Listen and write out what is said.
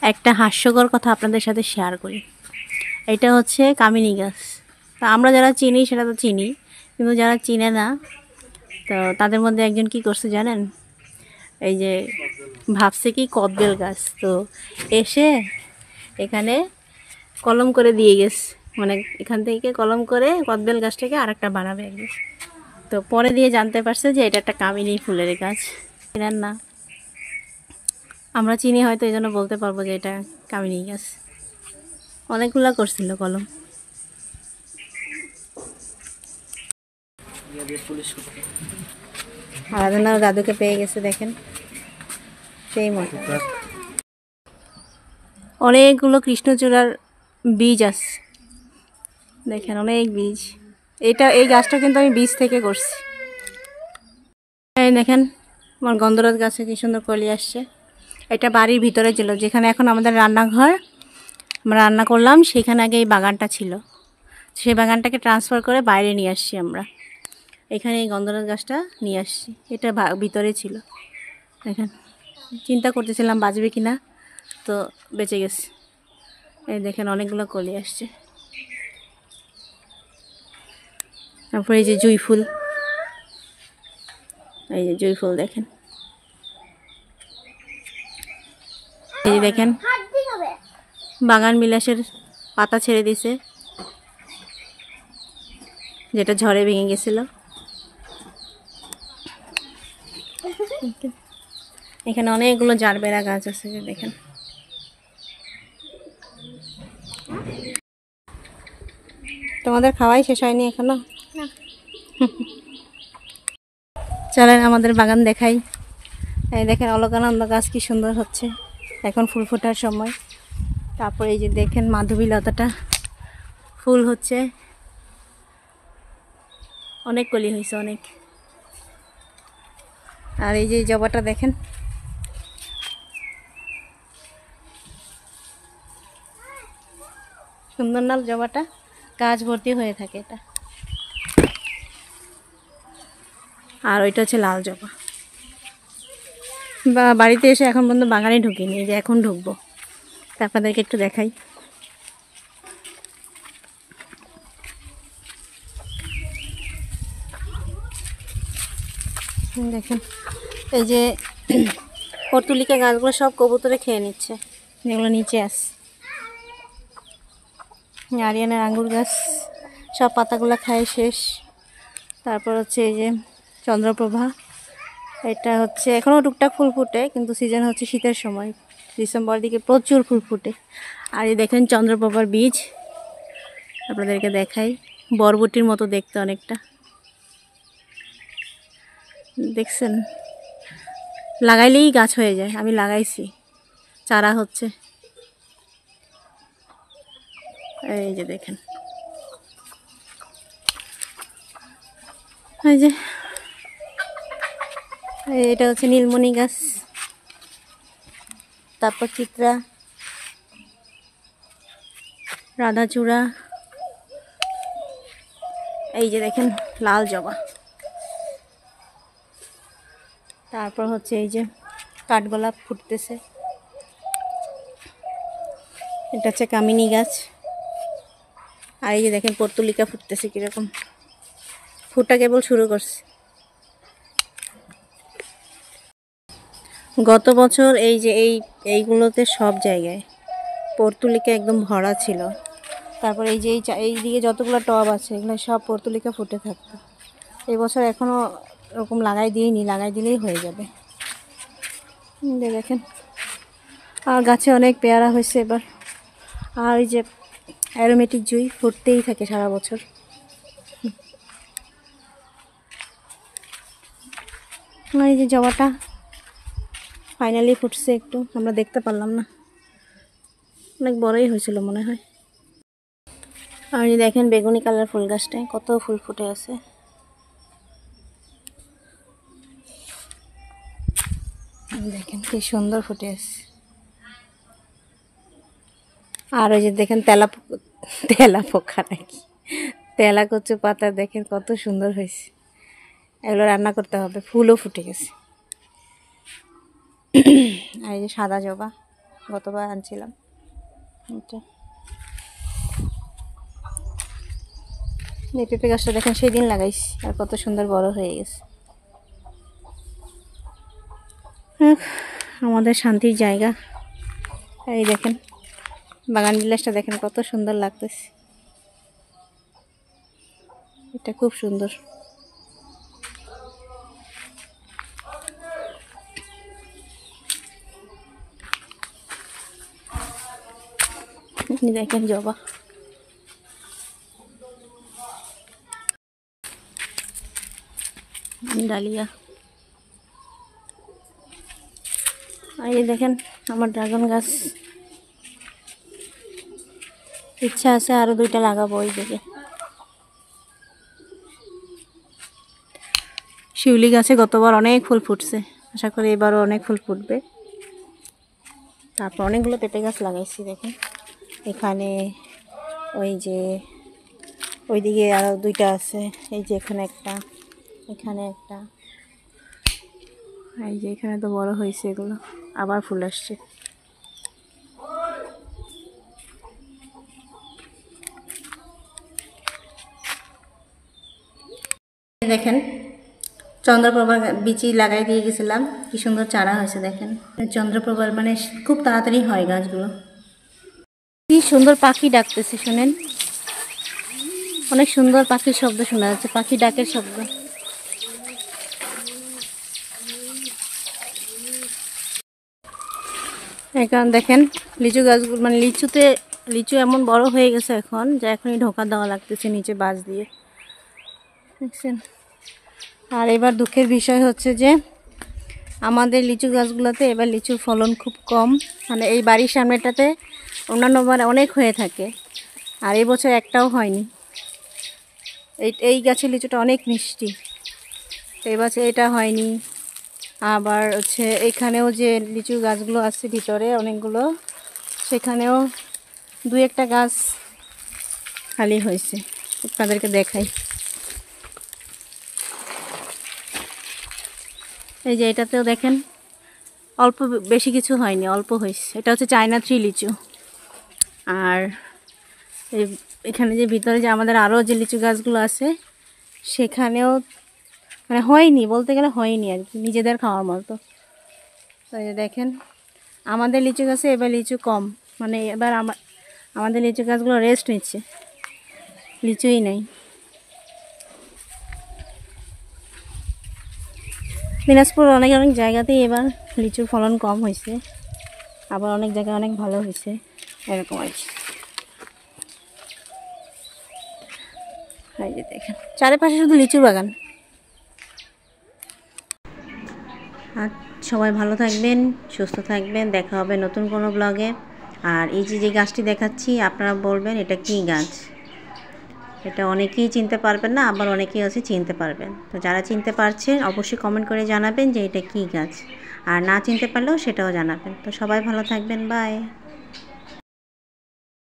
একটা হাস্যকর কথা আপনাদের সাথে শেয়ার করি। এটা হচ্ছে কামিনী গাছ। তা আমরা যারা চিনি সেটা তো চিনি, কিন্তু যারা চিনে না তো তাদের মধ্যে একজন কি করছে জানেন? এই যে ভাবছে কি কদবেল গাছ, তো এসে এখানে কলম করে দিয়ে গেছে, মানে এখান থেকে কলম করে কদবেল গাছটাকে আরেকটা বানাবে একদম। তো পরে দিয়ে জানতে পারছে যে এটা একটা কামিনী ফুলের গাছ। চিনেন না, আমরা চিনি হয়তো এই জন্য বলতে পারবো যে এটা কামিনী গাছ। অনেকগুলা করছিল কলম। আরাধনার দাদুকে পেয়ে গেছে, দেখেন সেই মতো। অনেকগুলো কৃষ্ণচূড়ার বীজ আছে, দেখেন অনেক বীজ। এই গাছটা কিন্তু আমি বীজ থেকে করছি। এই দেখেন আমার গন্ধরাজ গাছে কি সুন্দর কলি আসছে। এটা বাড়ির ভিতরে ছিল, যেখানে এখন আমাদের রান্নাঘর, আমরা রান্না করলাম সেখানে আগে এই বাগানটা ছিল। সেই বাগানটাকে ট্রান্সফার করে বাইরে নিয়ে আসছি আমরা। এখানে এই গন্ধরাজ গাছটা নিয়ে আসছি, এটা ভিতরে ছিল। দেখেন, চিন্তা করতেছিলাম বাঁচবে কিনা, তো বেঁচে গেছে। এই দেখেন অনেকগুলো কলি আসছে। তারপরে এই যে জুঁই ফুল, এই যে জুঁই ফুল দেখেন। এই যে দেখেন বাগান বিলাসের পাতা ছেড়ে দিছে, যেটা ঝড়ে ভেঙে গেছিল। এখানে অনেকগুলো জারবেরা গাছ আছে, যে দেখেন। তোমাদের খাওয়াই শেষ হয়নি এখনো? চলেন আমাদের বাগান দেখাই। এই দেখেন অলকানন্দা গাছ কি সুন্দর হচ্ছে, এখন ফুল ফোটার সময়। তারপরে এই যে দেখেন মাধবীলতাটা ফুল হচ্ছে, অনেক কলি হয়েছে অনেক। আর এই যে জবাটা দেখেন, সুন্দর না জবাটা? গাছ ভর্তি হয়ে থাকে এটা। আর ওইটা হচ্ছে লাল জবা। বাড়িতে এসে এখন পর্যন্ত বাগানে ঢুকিনি, এই যে এখন ঢুকবো, তা আপনাদেরকে একটু দেখাই। দেখেন এই যে পর্তুলিকা গাছগুলো সব কবুতরে খেয়ে নিচ্ছে, যেগুলো নিচে আছে। আরিয়ানের আঙ্গুর গাছ সব পাতাগুলো খায় শেষ। তারপর হচ্ছে এই যে চন্দ্রপ্রভা, এটা হচ্ছে এখনও টুকটাক ফুল ফুটে, কিন্তু সিজন হচ্ছে শীতের সময়, ডিসেম্বর দিকে প্রচুর ফুল ফুটে। আর এই দেখেন চন্দ্রপ্রভার বীজ, আপনাদেরকে দেখাই, বরবটির মতো দেখতে অনেকটা, দেখছেন? লাগাইলেই গাছ হয়ে যায়, আমি লাগাইছি, চারা হচ্ছে। এই যে দেখেন, এই যে এটা হচ্ছে নীলমণি গাছ, তারপর চিত্রা, রাধাচূড়া, এই যে দেখেন লাল জবা। তারপর হচ্ছে এই যে কাঠগোলাপ ফুটতেছে, এটা হচ্ছে কামিনী গাছ। আর এই যে দেখেন পর্তুলিকা ফুটতেছে কিরকম, ফুটটা কেবল শুরু করছে। গত বছর এই যে এইগুলোতে সব জায়গায় পর্তুলিকা একদম ভরা ছিল। তারপর এই যে এই দিকে যতগুলো টব আছে এগুলো সব পর্তুলিকা ফুটে থাকতো। এই বছর এখনও এরকম লাগাই দিইনি, লাগাই দিলেই হয়ে যাবে। দেখেন, আর গাছে অনেক পেয়ারা হয়েছে এবার। আর এই যে অ্যারোমেটিক জুঁই ফুটতেই থাকে সারা বছর। আর এই যে জবাটা ফাইনালি ফুটছে, একটু আমরা দেখতে পারলাম না, অনেক বড়ই হয়েছিল মনে হয়। আর এই দেখেন বেগুনি কালার ফুল গাছটায় কত ফুল ফুটে আছে। দেখেন কি সুন্দর ফুটে আছে। আর ওই যে দেখেন তেলা পোকা নাকি তেলা কচু পাতা, দেখেন কত সুন্দর হয়েছে। এগুলো রান্না করতে হবে, ফুলও ফুটে গেছে। আর এই যে সাদা জবা, গতবার আনছিলাম। এটা এই পেঁপে গাছটা দেখেন সেই দিন লাগাইছি আর কত সুন্দর বড় হয়ে গেছে। আমাদের শান্তির জায়গা। এই দেখেন বাগান বিলাসটা দেখেন কত সুন্দর লাগতেছে। এটা খুব সুন্দর। দেখেন জবা, ডালিয়া। আর এই দেখেন আমার ড্রাগন গাছ, ইচ্ছা আছে আরো 2টা লাগাবো। ওই দিকে শিউলি গাছে গতবার অনেক ফুল ফুটছে, আশা করি এবারও অনেক ফুল ফুটবে। তারপর অনেকগুলো পেঁপে গাছ লাগাইছি দেখেন, এখানে ওই যে ওইদিকে আরো 2টা আছে, এই যে এখানে একটা, এখানে একটা, এই যে এখানে তো বড় হয়েছে, এগুলো আবার ফুল আসছে। দেখেন চন্দ্রপ্রভা বিচি লাগাই দিয়ে গেছিলাম, কি সুন্দর চারা হয়েছে দেখেন। চন্দ্রপ্রভার মানে খুব তাড়াতাড়ি হয় গাছগুলো। কি সুন্দর পাখি ডাকতেছে শুনেন, অনেক সুন্দর পাখির শব্দ শোনা যাচ্ছে, পাখি ডাকের শব্দ। এখন দেখেন লিচু গাছগুলো, মানে লিচু এমন বড় হয়ে গেছে এখন, যে এখনই ঢোকা দেওয়া লাগতেছে নিচে বাঁশ দিয়ে, দেখছেন। আর এবার দুঃখের বিষয় হচ্ছে যে আমাদের লিচু গাছগুলোতে এবার লিচুর ফলন খুব কম। মানে এই বাড়ির সামনেটাতে অন্যান্য বার অনেক হয়ে থাকে, আর এই বছর একটাও হয়নি। এই গাছের লিচুটা অনেক মিষ্টি, তো এই বছর এটা হয়নি। আবার হচ্ছে এখানেও যে লিচু গাছগুলো আছে ভিতরে অনেকগুলো, সেখানেও 2-1টা গাছ খালি হয়েছে, আপনাদেরকে দেখাই। এই যে এটাতেও দেখেন অল্প, বেশি কিছু হয়নি, অল্প হয়েছে। এটা হচ্ছে চায়না 3 লিচু। আর এখানে যে ভিতরে যে আমাদের আরও যে লিচু গাছগুলো আছে সেখানেও মানে হয়নি, বলতে গেলে হয়নি আর কি, নিজেদের খাওয়ার মতো। তো এই দেখেন আমাদের লিচু গাছে এবার লিচু কম, মানে এবার আমাদের লিচু গাছগুলো রেস্ট নিচ্ছে, লিচুই নেই। দিনাজপুর অনেক অনেক জায়গাতেই এবার লিচুর ফলন কম হয়েছে, আবার অনেক জায়গায় অনেক ভালো হয়েছে, এরকম আর কি। এই যে দেখেন চারিপাশে শুধু লিচু বাগান। আর সবাই ভালো থাকবেন, সুস্থ থাকবেন, দেখা হবে নতুন কোনো ব্লগে। আর এই যে গাছটি দেখাচ্ছি আপনারা বলবেন এটা কি গাছ, এটা অনেকেই চিনতে পারবেন না, আবার অনেকেই আছে চিনতে পারবেন। তো যারা চিনতে পারছেন অবশ্যই কমেন্ট করে জানাবেন যে এটা কি গাছ, আর না চিনতে পারলেও সেটাও জানাবেন। তো সবাই ভালো থাকবেন, বাই।